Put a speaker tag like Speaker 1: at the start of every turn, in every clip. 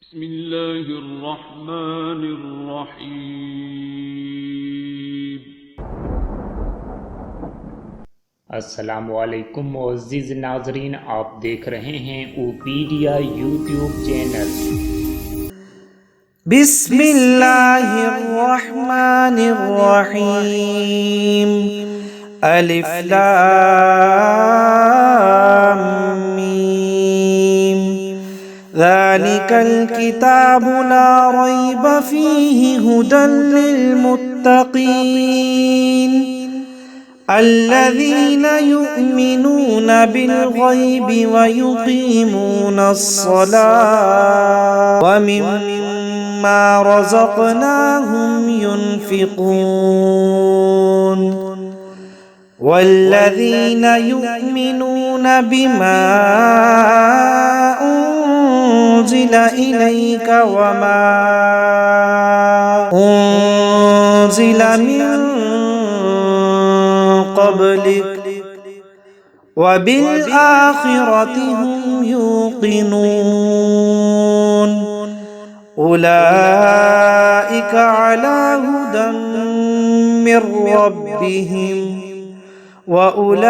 Speaker 1: بسم الله الرحمن الرحیم.
Speaker 2: अस्सलामुअलैकुम मुअज़्ज़िज़ नाज़रीन, आप देख रहे हैं ओपीडिया यूट्यूब चैनल।
Speaker 3: बिस्मिल्लाहिर्रहमानिर्रहीम। अलिफ लाम मीम। ज़ालिकल किताबु ला रैब फ़ीहि हुदल लिलमुत्तक़ीन الذين يؤمنون بالغيب ويقيمون الصلاة ومما رزقناهم ينفقون والذين يؤمنون بما أنزل إليك وما أنزل من قبلك وبالآخرة هم يوقنون أولئك على هدى من ربهم وأولئك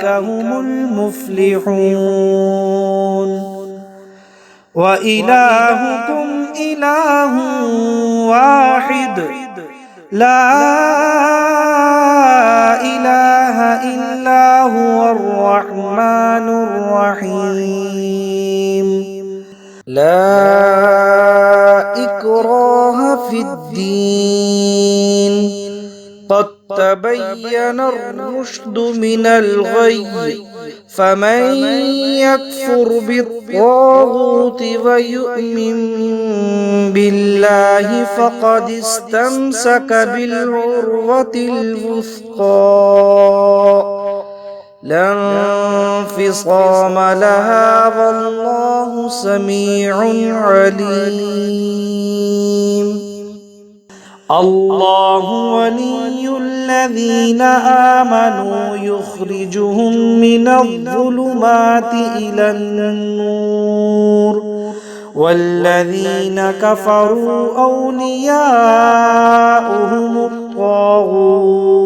Speaker 3: هم المفلحون وإلهكم إله واحد لا إله إلا هو الرحمن الرحيم لا إكراه في الدين قد تبين الرشد من الغي فمن يكفر بالطاغوت ويؤمن بالله فقد استمسك بالعروة الوثقى لا انفصام لها والله سميع عليم الله ولي الذين آمنوا يخرجهم من الظلمات إلى النور والذين كفروا أولياؤهم الطاغوت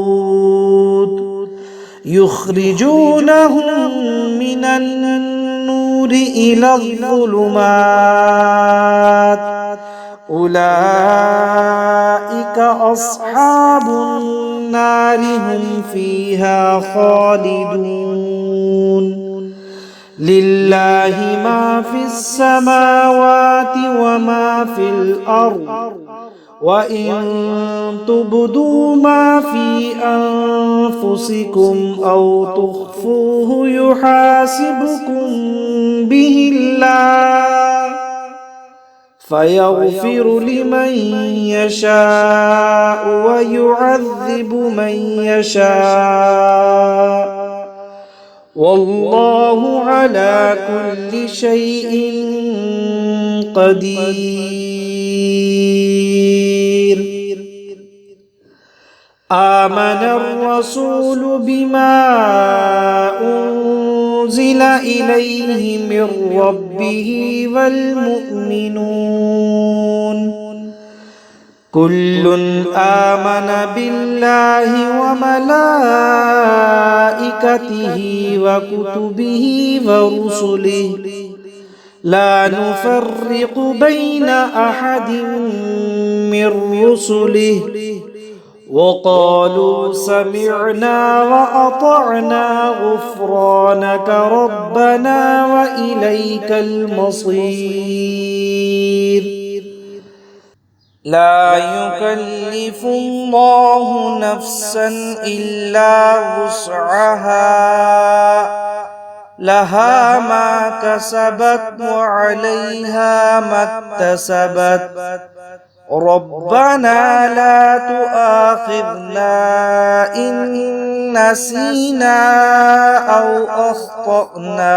Speaker 3: يخرجونهم من النور إلى الظلمات أولئك أصحاب النار هم فيها خالدون لله ما في السماوات وما في الأرض وإن تبدوا ما في أنفسكم أو تخفوه يحاسبكم به الله فيغفر لمن يشاء ويعذب من يشاء والله على كل شيء قدير آمن الرسول بما أنزل إليه من ربه والمؤمنون كل آمن بالله وملائكته وكتبه ورسله لا نفرق بين أحد من رسله وقالوا سمعنا وأطعنا غفرانك ربنا وإليك المصير لا يكلف الله نفسا إلا وسعها لها ما كسبت وعليها ما اكتسبت ربنا لا تؤاخذنا إن نسينا أو أخطأنا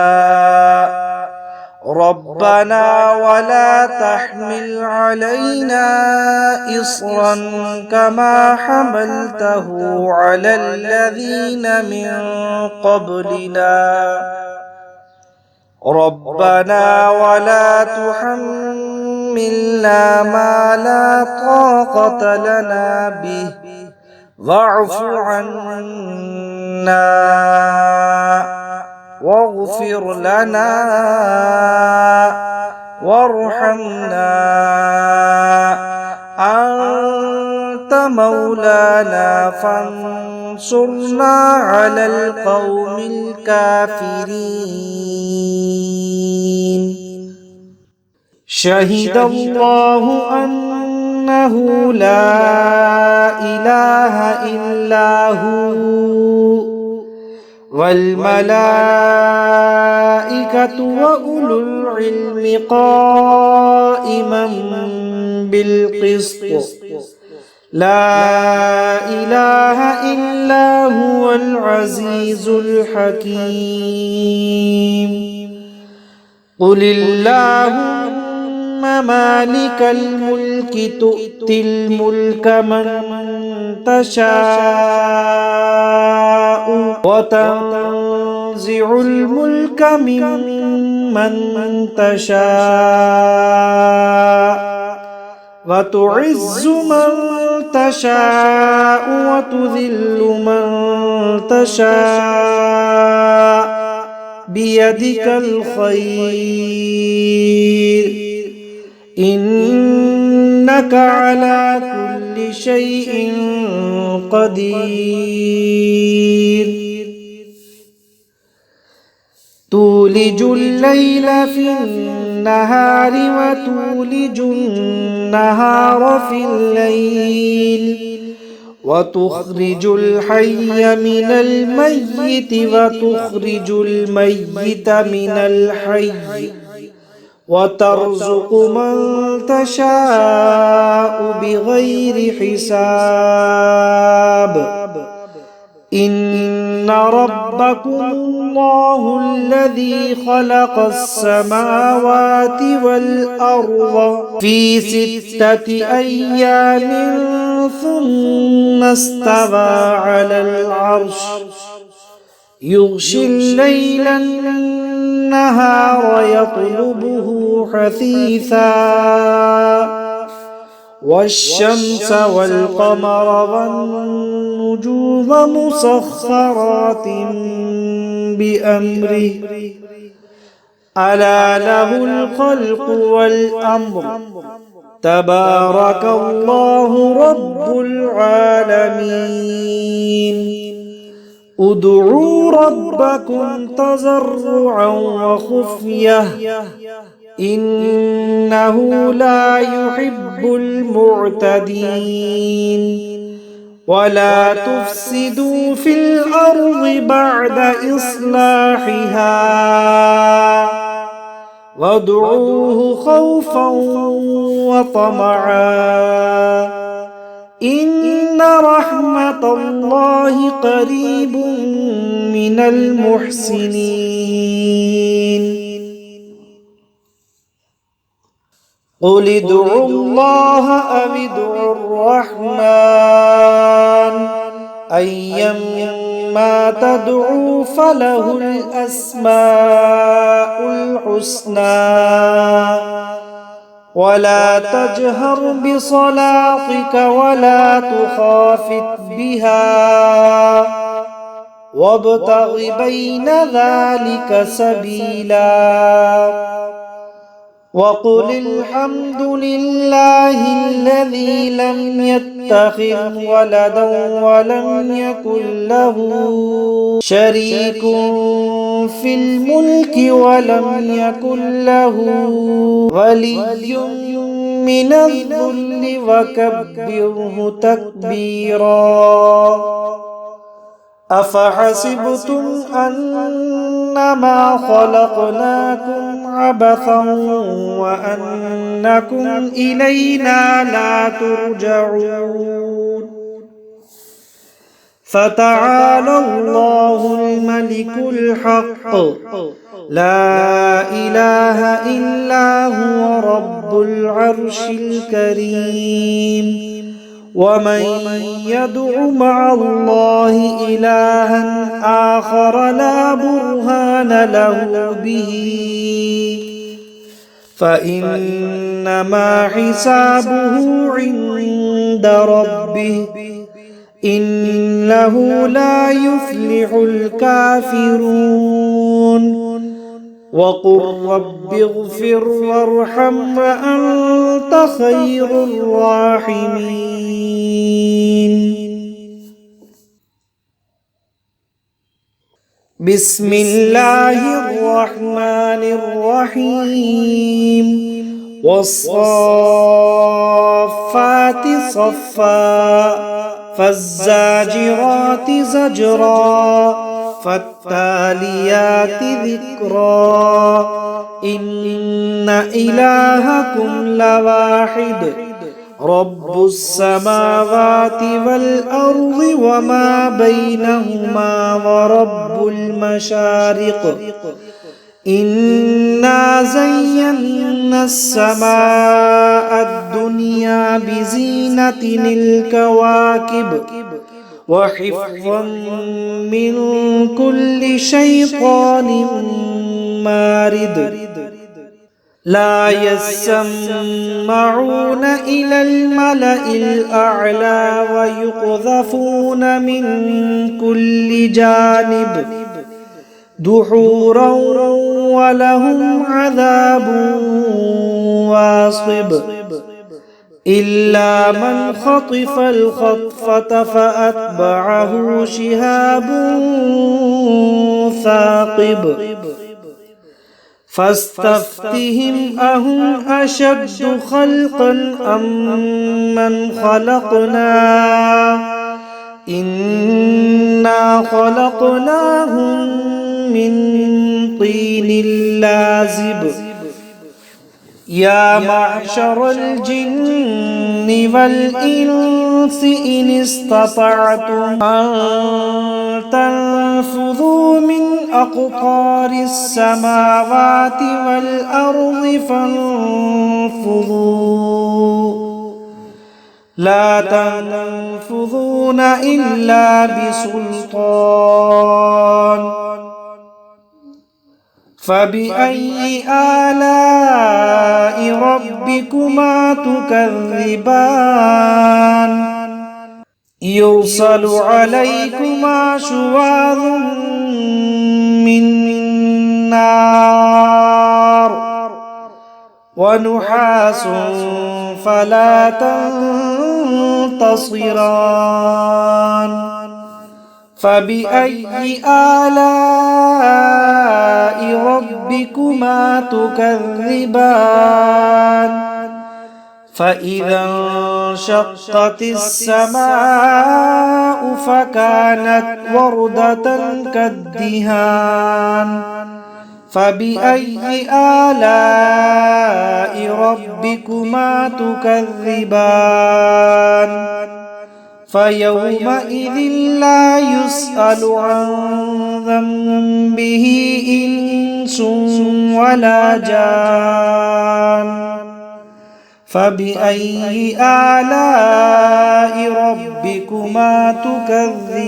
Speaker 3: ربنا ولا تحمل علينا إصرا كما حملته على الذين من قبلنا ربنا ولا تحملنا ما لا طاقة لنا به واعف عنا واغفر لنا وارحمنا أنت مولانا فانصرنا على القوم الكافرين. شهد الله أنه لا إله إلا هو والملائكة وأولو العلم قائما بالقسط لا إله إلا هو العزيز الحكيم. قل اللهم مالك الملك تؤتي الملك من تشاء وتنزع الملك ممن تشاء وتعز من تشاء وتذل من تشاء بيدك الخير إنك على كل شيء قدير. تولج الليل في النهار وتولج النهار في الليل وتخرج الحي من الميت وتخرج الميت من الحي وترزق من تشاء بغير حساب. إن ربكم الله الذي خلق السماوات والأرض في 6 أيام ثم استوى على العرش يغشي الليل النهار يطلبه حثيثا والشمس والقمر والنجوم مسخرات بأمره ألا له الخلق والأمر تبارك الله رب العالمين. ادعوا ربكم تضرعا وخفية إنه لا يحب المعتدين. ولا تفسدوا في الأرض بعد إصلاحها وادعوه خوفا وطمعا إن رحمة الله قريب من المحسنين. قل ادعوا الله أو ادعوا الرحمن أيما تدعوا فله الأسماء الحسنى ولا تجهر بصلاتك ولا تخافت بها وابتغ بين ذلك سبيلا. وقل الحمد لله الذي لم يتخذ ولدا ولم يكن له شريك في الملك ولم يكن له ولي من الذل وكبره تكبيرا. أفحسبتم أنما خلقناكم عبثا وأنكم إلينا لا ترجعون. فتعالى الله الملك الحق لا إله إلا هو رب العرش الكريم. ومن يدع مع الله إلها آخر لا برهان له به فإنما حسابه عند ربه إنه لا يفلح الكافرون وقل رب اغفر وارحم وأنت خير الراحمين بسم الله الرحمن الرحيم والصافات صفا فالزاجرات زجرا فالتاليات ذكرا إن إلهكم لواحد رب السماوات والأرض وما بينهما ورب المشارق إنا زينا السماء الدنيا بزينة الكواكب وحفظا من كل شيطان مارد لا يسمعون إلى الملأ الأعلى ويقذفون من كل جانب دحورا ولهم عذاب واصب إلا من خطف الخطفة فأتبعه شهاب ثاقب فاستفتهم أهم أشد خلقا أم من خلقنا إنا خلقناهم من طين لازب يا معشر الجن والإنس إن استطعتم أن تنفذوا من أقطار السماوات والأرض فانفذوا لا تنفذون إلا بسلطان فبأي آلاء ربكما تكذبان يرسل عليكما شواظ من نار ونحاس فلا تنتصران فبأي آلاء ربكما تكذبان فإذا انشقت السماء فكانت وردة كالدهان فبأي آلاء ربكما تكذبان فيومئذ لا يسأل عن ذنبه إنس ولا جان فبأي آلاء ربكما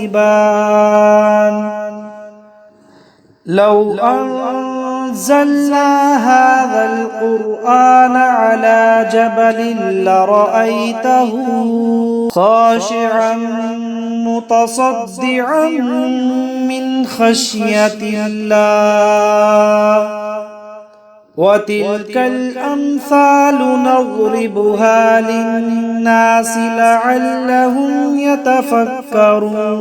Speaker 3: تكذبان لو أنزلنا هذا القرآن على جبل لرأيته خاشعا متصدعا من خشية الله وتلك الأمثال نضربها للناس لعلهم يتفكرون